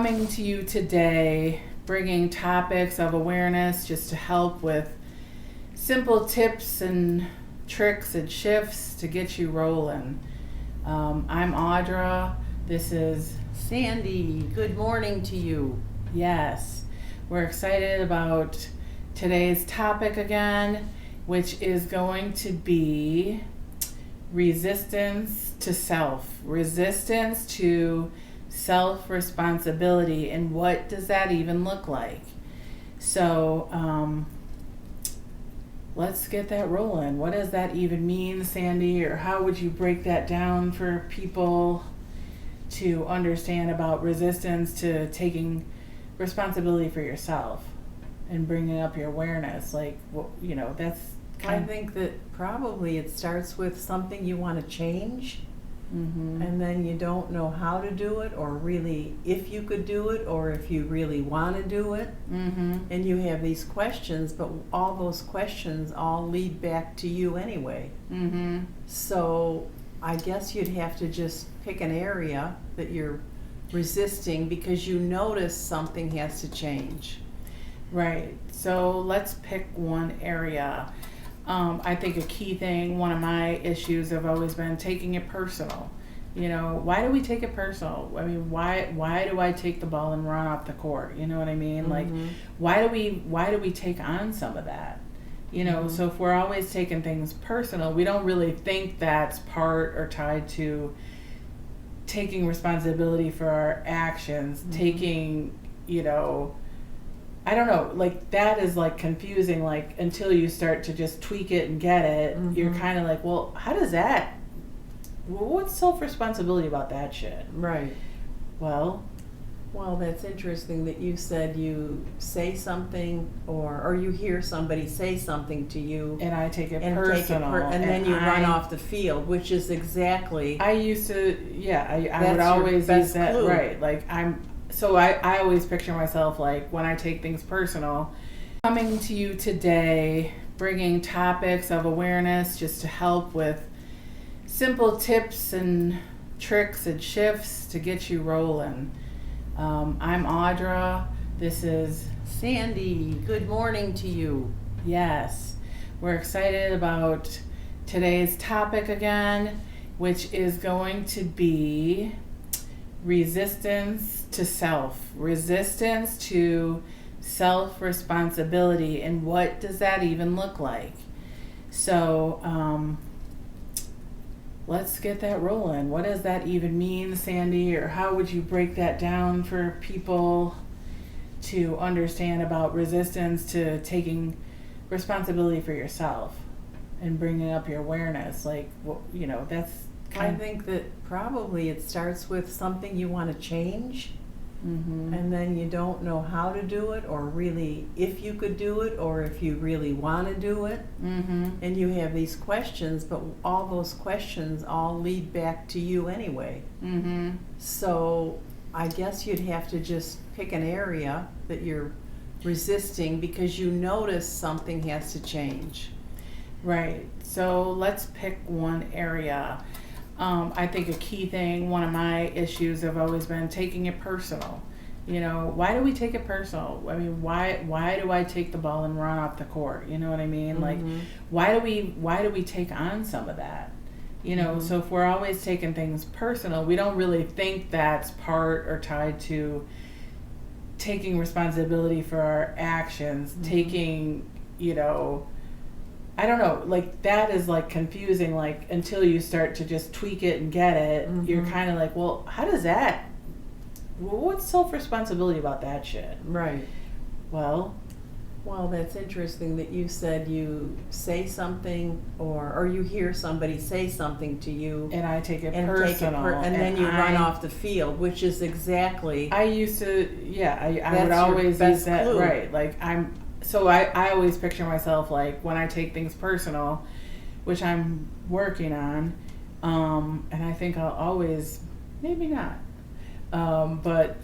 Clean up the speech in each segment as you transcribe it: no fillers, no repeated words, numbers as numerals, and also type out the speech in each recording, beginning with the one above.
coming to you today, bringing topics of awareness just to help with simple tips and tricks and shifts to get you rolling. I'm Audra. This is Sandy. Good morning to you. Yes, we're excited about today's topic again, which is going to be resistance to self. Resistance to self-responsibility, and what does that even look like? So let's get that rolling. What does that even mean, Sandy, or how would you break that down for people to understand about resistance to taking responsibility for yourself and bringing up your awareness? Like, that's I think that probably it starts with something you want to change, and then you don't know how to do it, or really if you could do it, or if you really want to do it. And you have these questions, but all those questions all lead back to you anyway. So I guess you'd have to just pick an area that you're resisting because you notice something has to change. Right. So let's pick one area. I think a key thing, one of my issues have always been taking it personal. Why do we take it personal? I mean, why do I take the ball and run off the court? You know what I mean? Like, why do we take on some of that? So if we're always taking things personal, we don't really think that's part or tied to taking responsibility for our actions, taking, I don't know, like that is like confusing, like until you start to just tweak it and get it, you're kind of like, well, how does that, what's self-responsibility about that shit? Right. Well, that's interesting that you said you say something or you hear somebody say something to you. And I take it personal. And then you run off the field, which is exactly. I used to, I would always use that, clue. Right. Like I always picture myself like when I take things personal, coming to you today, bringing topics of awareness just to help with simple tips and tricks and shifts to get you rolling. I'm Audra. This is Sandy. Good morning to you. Yes, we're excited about today's topic again, which is going to be resistance to self. Resistance to self-responsibility, and what does that even look like? So let's get that rolling. What does that even mean, Sandy, or how would you break that down for people to understand about resistance to taking responsibility for yourself and bringing up your awareness? Like, that's I think that probably it starts with something you want to change, and then you don't know how to do it, or really if you could do it, or if you really want to do it. And you have these questions, but all those questions all lead back to you anyway. So I guess you'd have to just pick an area that you're resisting because you notice something has to change. Right. So let's pick one area. I think a key thing, one of my issues have always been taking it personal. Why do we take it personal? I mean, why do I take the ball and run off the court? You know what I mean? Like, why do we take on some of that? So if we're always taking things personal, we don't really think that's part or tied to taking responsibility for our actions, taking, I don't know, like that is like confusing, like until you start to just tweak it and get it, you're kind of like, well, how does that, what's self-responsibility about that shit? Right. Well, that's interesting that you said you say something or you hear somebody say something to you. And I take it personal. And then you run off the field, which is exactly. I used to, I would always use that, clue. Right, like I always picture myself like when I take things personal, which I'm working on, and I think I'll always, maybe not, but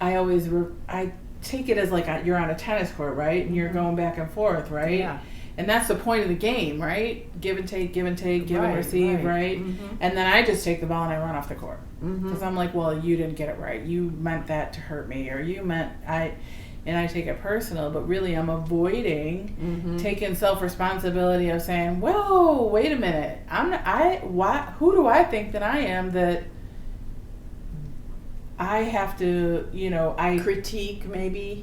I take it as like you're on a tennis court, right? And you're going back and forth, right? Yeah. And that's the point of the game, right? Give and take, give and take, give and Right, receive, right. right? Mhm. And then I just take the ball and I run off the court. Mhm. Because I'm like, well, you didn't get it right. You meant that to hurt me, or you meant and I take it personal, but really I'm avoiding Mhm. taking self-responsibility of saying, whoa, wait a minute. Who do I think that I am that I have to, Critique maybe,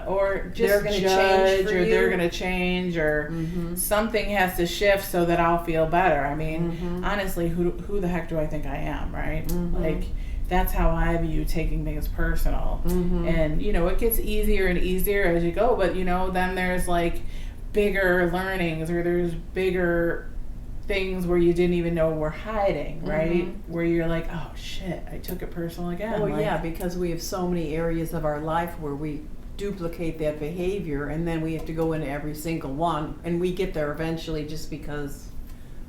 or just they're gonna judge, change for or they're you. going to change, or Mhm. something has to shift so that I'll feel better. I mean, Mhm. honestly, who the heck do I think I am, right? Mhm. Like, that's how I view taking things personal. Mhm. And, it gets easier and easier as you go, but, then there's like bigger learnings, or there's bigger things where you didn't even know were hiding, right? Mhm. Where you're like, oh shit, I took it personal again. Oh Like, yeah, because we have so many areas of our life where we duplicate that behavior, and then we have to go into every single one, and we get there eventually just because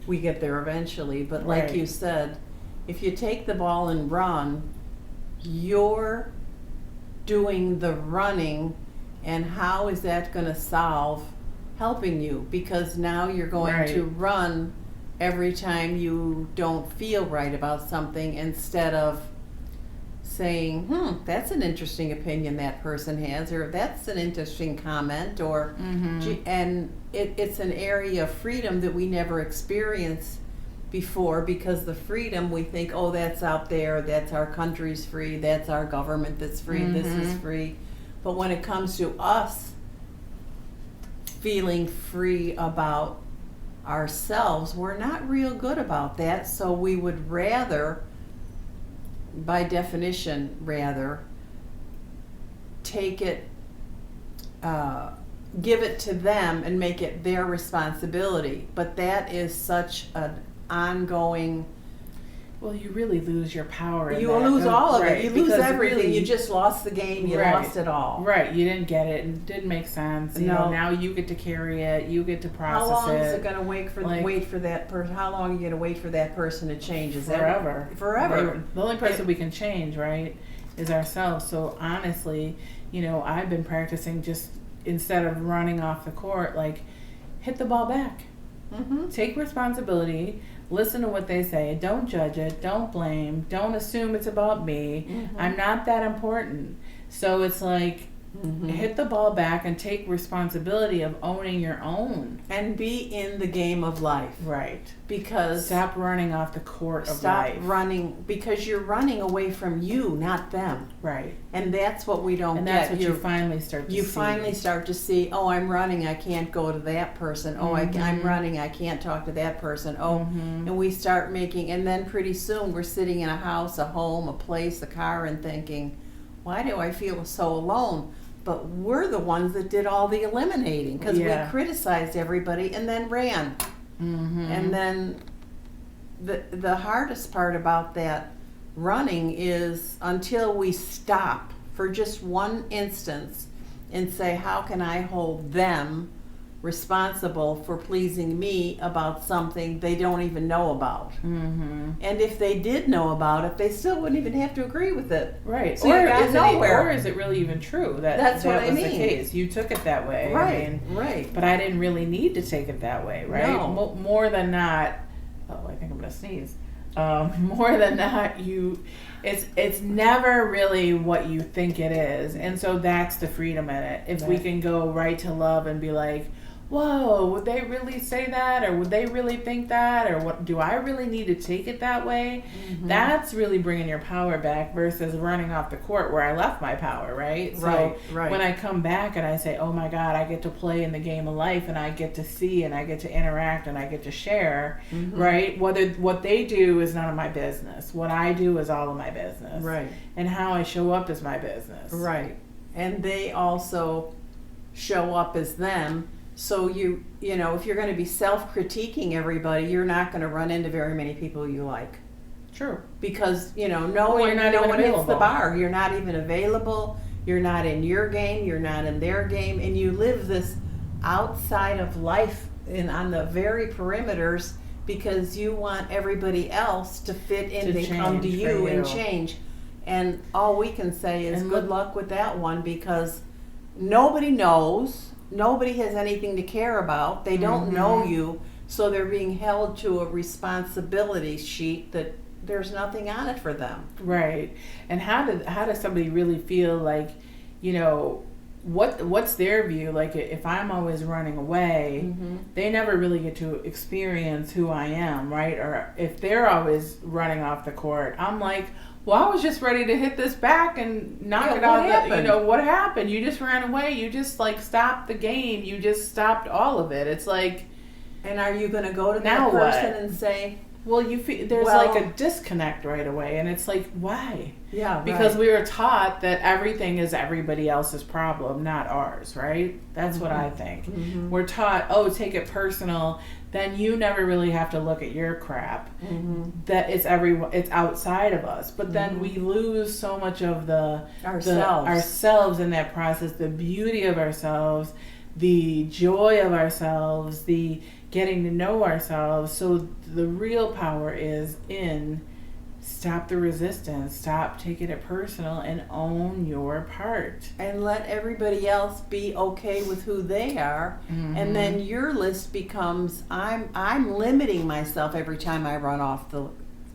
we get there eventually. But like Right. you said, if you take the ball and run, you're doing the running, and how is that going to solve helping you? Because now you're going Right. to run every time you don't feel right about something, instead of saying, that's an interesting opinion that person has, or that's an interesting comment, or Mhm. gee, and it's an area of freedom that we never experienced before, because the freedom, we think, oh, that's out there, that's our country's free, that's our government that's free, this is Mhm. free. But when it comes to us feeling free about ourselves, we're not real good about that. So we would rather, by definition, take it, give it to them and make it their responsibility. But that is such an ongoing. Well, you really lose your power. In You that. lose all of Right, it. You lose because everything. really- You just lost the game. You Right. lost it all. Right, you didn't get it, and it didn't make sense. No. Now you get to carry it. You get to process How long it. is it going to wait for that person? How long are you going to wait for that person to change? Is Forever. that forever? The only person we can change, right, is ourselves. So honestly, I've been practicing just, instead of running off the court, like, hit the ball back. Mm-hmm. Take responsibility. Listen to what they say. Don't judge it. Don't blame. Don't assume it's about me. Mhm. I'm not that important. So it's like, hit the ball back and take responsibility of owning your own. And be in the game of life, Right. because Stop running off the court of stop life. running, because you're running away from you, not them. Right. And that's what we don't And get. that's what you finally start to see. You finally start to see, oh, I'm running, I can't go to that person. Oh, I'm running, I can't talk to that person. Oh, and we start making, and then pretty soon we're sitting in a house, a home, a place, a car, and thinking, why do I feel so alone? But we're the ones that did all the eliminating, because Yeah. we criticized everybody and then ran. And then the hardest part about that running is, until we stop for just one instance and say, how can I hold them responsible for pleasing me about something they don't even know about? Mm-hmm. And if they did know about it, they still wouldn't even have to agree with it. Right. So you got nowhere. Or is it really even true that That's that what I was mean. the case? You took it that way. Right, I mean, right. but I didn't really need to take it that way, right? No. More than not, I think I'm gonna sneeze. More than not, it's never really what you think it is, and so that's the freedom in it. If we Right. can go right to love and be like, whoa, would they really say that, or would they really think that, or what, do I really need to take it that way? That's really bringing your power back, versus running off the court where I left my power, right? So Right. when I come back and I say, oh my God, I get to play in the game of life, and I get to see, and I get to interact, and I get to share, right? What they do is none of my business. What I do is all of my business. Right. And how I show up is my business. Right. And they also show up as them. So you know, if you're going to be self-critiquing everybody, you're not going to run into very many people you like. True. Because, no Well, one, you're not no even one hits the available. bar. You're not even available. You're not in your game. You're not in their game. And you live this outside of life on the very perimeters, because you want everybody else to fit in, to come to change you for and you. change. And all we can say is And good luck with that one, because nobody knows nobody has anything to care about. They don't know you, so they're being held to a responsibility sheet that there's nothing on it for them. Right. And how does somebody really feel like, you know, what's their view? Like, if I'm always running away, they never really get to experience who I am, right? Or if they're always running off the court, I'm like, well, I was just ready to hit this back and knock it out. You know, what happened? You just ran away. You just like stopped the game. You just stopped all of it. It's like, and are you going to go to now that person what? And say, well, you feel there's like a disconnect right away, and it's like, why? Yeah, because we were taught that everything is everybody else's problem, not ours, right? That's what I think. We're taught, oh, take it personal, then you never really have to look at your crap. That it's outside of us. But then we lose so much of ourselves in that process, the beauty of ourselves, the joy of ourselves, the getting to know ourselves. So the real power is in stop the resistance, stop taking it personal, and own your part. And let everybody else be okay with who they are. And then your list becomes, I'm limiting myself every time I run off the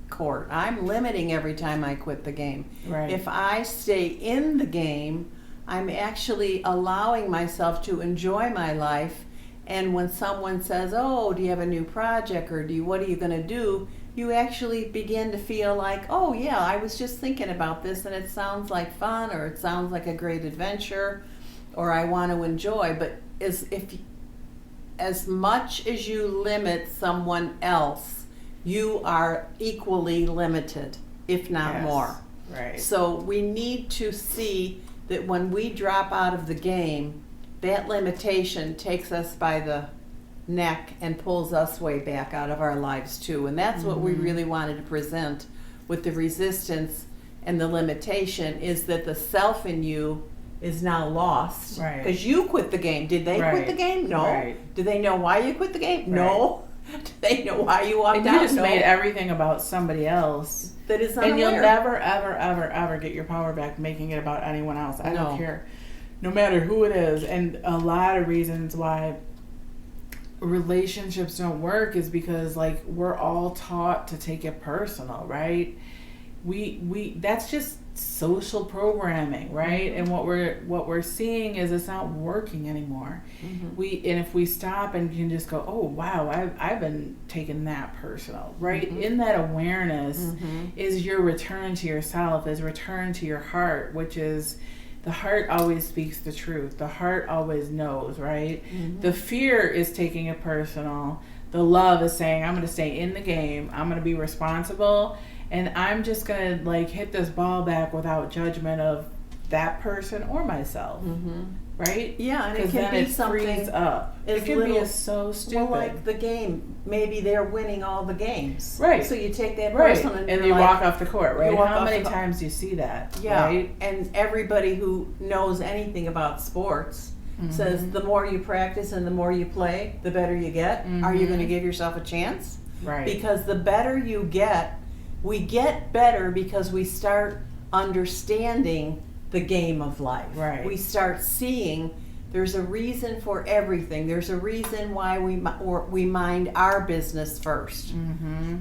court. I'm limiting every time I quit the game. Right. If I stay in the game, I'm actually allowing myself to enjoy my life. And when someone says, oh, do you have a new project, or what are you going to do? You actually begin to feel like, oh yeah, I was just thinking about this and it sounds like fun, or it sounds like a great adventure, or I want to enjoy. But as much as you limit someone else, you are equally limited, if not more. Right. So we need to see that when we drop out of the game, that limitation takes us by the neck and pulls us way back out of our lives too. And that's what we really wanted to present with the resistance and the limitation, is that the self in you is now lost. Right. Because you quit the game. Did they quit the game? No. Right. Do they know why you quit the game? No. Do they know why you walked and out? You just made everything about somebody else. That is unaware. And you'll never, ever, ever, ever get your power back making it about anyone else. I don't care. No matter who it is. And a lot of reasons why relationships don't work is because, like, we're all taught to take it personal, right? We that's just social programming, right? And what we're seeing is it's not working anymore. And if we stop and can just go, oh wow, I've been taking that personal, right? In that awareness is your return to yourself, is return to your heart, which is the heart always speaks the truth. The heart always knows, right? The fear is taking it personal. The love is saying, I'm going to stay in the game. I'm going to be responsible. And I'm just going to like hit this ball back without judgment of that person or myself. Right? Yeah, and it Because can then be it something frees up. It can be so stupid. Well, like the game, maybe they're winning all the games. Right. So you take that Right. person and you you're walk like, off the court, right? you walk How off many the- times do you see that? Yeah. Right? And everybody who knows anything about sports says the more you practice and the more you play, the better you get. Are you going to give yourself a chance? Right. Because the better you get, we get better because we start understanding the game of life. Right. We start seeing there's a reason for everything. There's a reason why we mind our business first.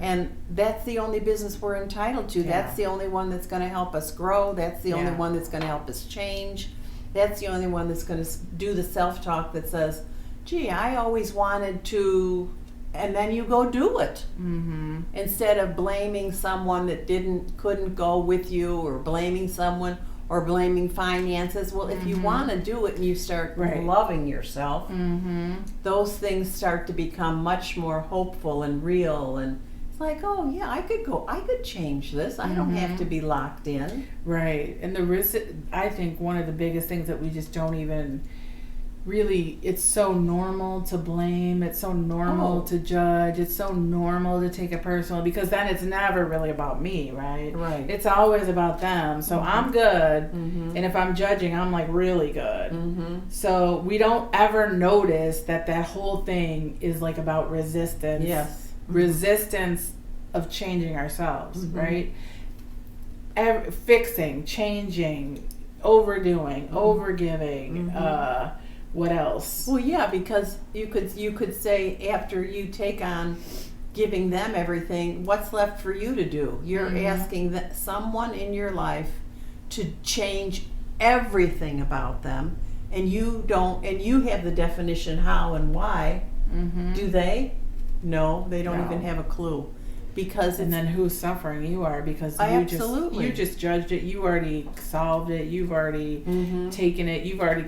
And that's the only business we're entitled to. Yeah. That's the only one that's going to help us grow. That's the only Yeah. one that's going to help us change. That's the only one that's going to do the self-talk that says, gee, I always wanted to, and then you go do it. Instead of blaming someone that couldn't go with you, or blaming someone, or blaming finances. Well, if you want to do it and you start loving yourself, those things start to become much more hopeful and real. And it's like, oh yeah, I could change this. I don't have to be locked in. Right. And I think one of the biggest things that we just don't even really, it's so normal to blame, it's so normal to judge, it's so normal to take it personal, because then it's never really about me, right? Right. It's always about them. So I'm good, and if I'm judging, I'm like really good. So we don't ever notice that whole thing is like about resistance. Yes. Resistance of changing ourselves, right? Fixing, changing, overdoing, overgiving, what else? Well, yeah, because you could say after you take on giving them everything, what's left for you to do? You're asking that someone in your life to change everything about them, and you don't, and you have the definition how and why. Do they? No, they don't No. even have a clue. Because And it's, then who's suffering? You are, because Absolutely. you just judged it. You already solved it. You've already taken it. You've already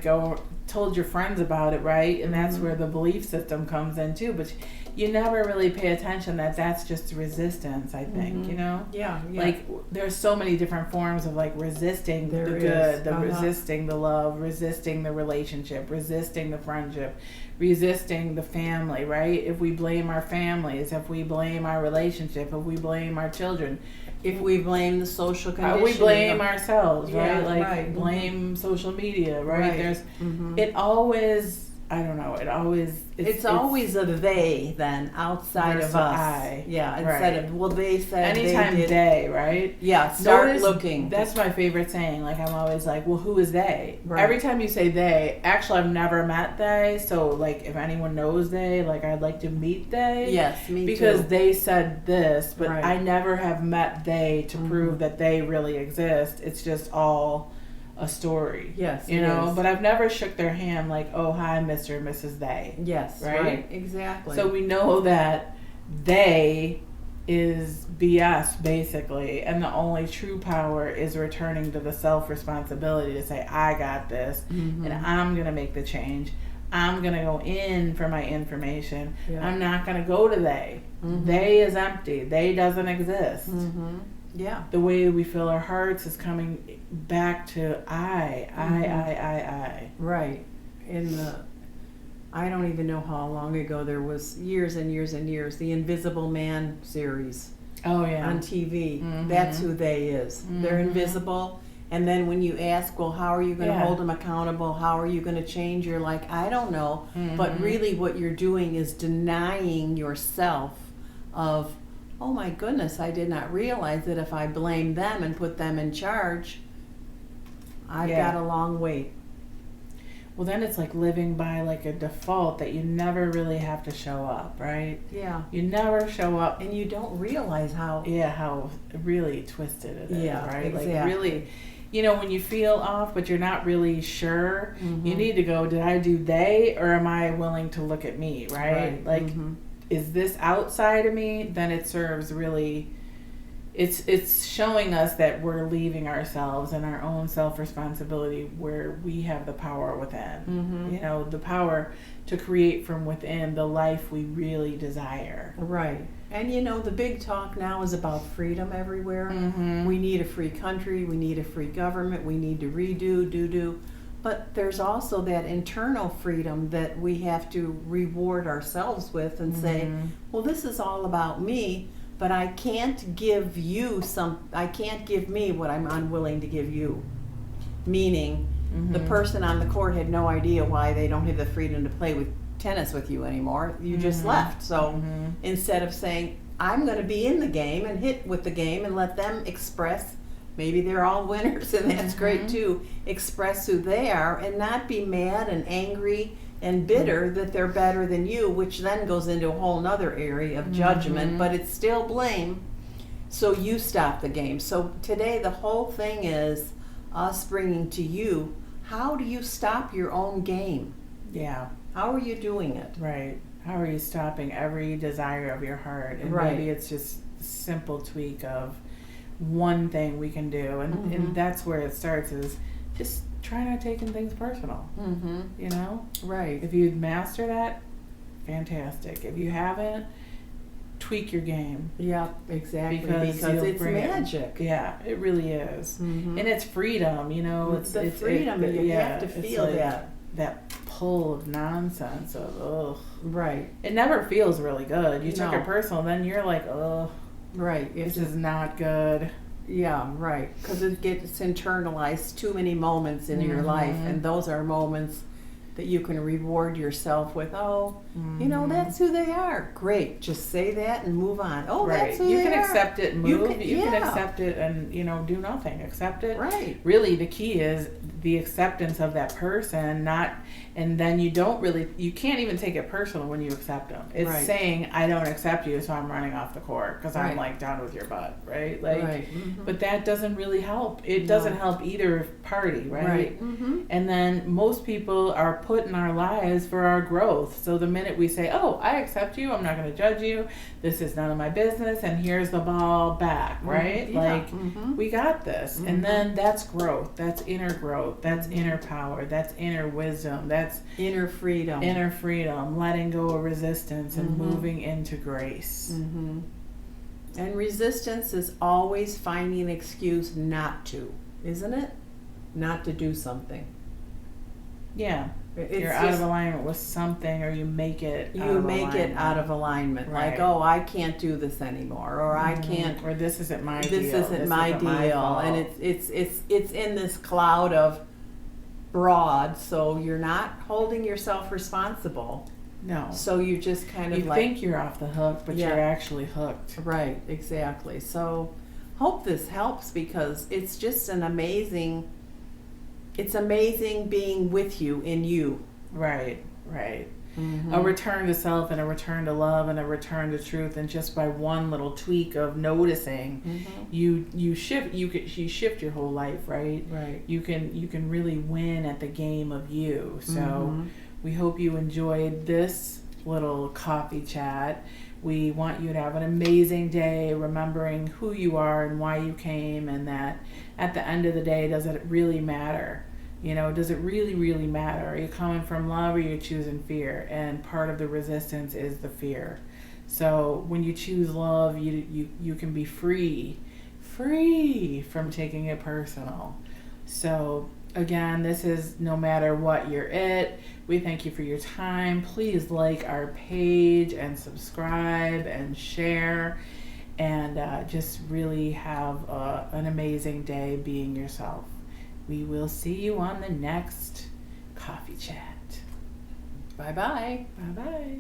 told your friends about it, right? And that's where the belief system comes in too. But you never really pay attention that that's just resistance. I think you know. yeah. Like there's so many different forms of like resisting There the is. good, the Uh-huh. resisting the love, resisting the relationship, resisting the friendship, resisting the family, right? If we blame our families, if we blame our relationship, if we blame our children, If we blame the social conditioning, we blame ourselves, right? Yeah, Like right. blame social media, right? Right. There's Mhm. it always, I don't know, it always It's always a they then outside versus of us. I. Yeah, instead Right. of well they said anytime they did. they, right? Yeah, start Notice looking. That's my favorite saying. Like I'm always like, well, who is they? Right. Every time you say they, actually I've never met they. So like if anyone knows they, like I'd like to meet they. Yes, me Because too. they said this, but Right. I never have met they to prove that they really exist. It's just all a story. Yes, You it know, is. but I've never shook their hand like, oh hi, Mr. and Mrs. They. Yes, Right? right, exactly. So we know that they is BS basically, and the only true power is returning to the self responsibility to say, I got this, and I'm gonna make the change. I'm gonna go in for my information. Yeah. I'm not gonna go to they. They is empty. They doesn't exist. Yeah. The way we feel our hearts is coming back to I. Right. I don't even know how long ago, there was years and years and years, the Invisible Man series Oh yeah. on TV. That's who they is. They're invisible. And then when you ask, well, how are you going to Yeah. hold them accountable? How are you going to change? You're like, I don't know. But really what you're doing is denying yourself of, oh my goodness, I did not realize that if I blame them and put them in charge, I've Yeah. got a long wait. Well, then it's like living by like a default that you never really have to show up, right? Yeah. You never show up. And you don't realize how. Yeah, how really twisted it is, Yeah, right? exactly. Like really, you know, when you feel off but you're not really sure, you need to go, did I do they or am I willing to look at me, right? Like, is this outside of me? Then it serves really, it's showing us that we're leaving ourselves and our own self-responsibility where we have the power within. You know, the power to create from within the life we really desire. Right. And you know, the big talk now is about freedom everywhere. We need a free country, we need a free government, we need to redo. But there's also that internal freedom that we have to reward ourselves with and say, well, this is all about me, but I can't give me what I'm unwilling to give you. Meaning, the person on the court had no idea why they don't have the freedom to play with tennis with you anymore. You just left. So instead of saying, I'm going to be in the game and hit with the game and let them express, maybe they're all winners and that's great too, express who they are and not be mad and angry and bitter that they're better than you, which then goes into a whole nother area of judgment, but it's still blame. So you stop the game. So today the whole thing is us bringing to you, how do you stop your own game? Yeah. How are you doing it? Right. How are you stopping every desire of your heart? And Right. maybe it's just a simple tweak of one thing we can do. And that's where it starts is just try not taking things personal. You know? Right. If you master that, fantastic. If you haven't, tweak your game. Yeah, exactly. Because you'll it's bring it. magic. Yeah, it really is. And it's freedom, you know. It's the freedom, and you have to it's feel like that. pull of nonsense of ugh. Right. It never feels really good. You took No. it personal, then you're like, ugh, Right. this is not good. Yeah, right. Because it gets internalized too many moments in your life, and those are moments that you can reward yourself with. Oh, you know, that's who they are. Great. Just say that and move on. Oh, Right. that's who You they can are. accept it and You move. can- You can yeah. accept it and, do nothing. Accept it. Right. Really, the key is the acceptance of that person, and then you can't even take it personal when you accept them. It's Right. saying, I don't accept you, so I'm running off the court because I'm Right. like done with your butt, right? Like, Right. Mhm. but that doesn't really help. It No. doesn't help either party, right? Right. Mm-hmm. And then most people are put in our lives for our growth. So the minute we say, oh, I accept you, I'm not going to judge you, this is none of my business, and here's the ball back, right? Yeah. Like, Mhm. we got this. Mhm. And then that's growth. That's inner growth. That's inner power. That's inner wisdom. That's Inner freedom. inner freedom, letting go of resistance and Mhm. moving into grace. Mm-hmm. And resistance is always finding an excuse not to, isn't it? Not to do something. Yeah. It's You're out just- of alignment with something, or you make it out You of make it alignment. out of alignment. Like, Right. oh, I can't do this anymore, or I Mhm. can't. Or this isn't my deal. This isn't my deal, fault. and it's in this cloud of broad. So you're not holding yourself responsible. No. So you just kind of You like think you're off the hook, but Yeah. you're actually hooked. right, exactly. So hope this helps, because it's just an amazing. It's amazing being with you in you. Right, right. Mm-hmm. A return to self and a return to love and a return to truth, and just by one little tweak of noticing, Mm-hmm. you shift your whole life, right? Right. You can really win at the game of you. So Mhm. we hope you enjoyed this little coffee chat. We want you to have an amazing day, remembering who you are and why you came, and that at the end of the day, does it really matter? Does it really, really matter? Are you coming from love, or you're choosing fear? And part of the resistance is the fear. So when you choose love, you can be free from taking it personal. So again, this is no matter what you're it. We thank you for your time. Please like our page and subscribe and share, and just really have an amazing day being yourself. We will see you on the next coffee chat. Bye bye. Bye bye.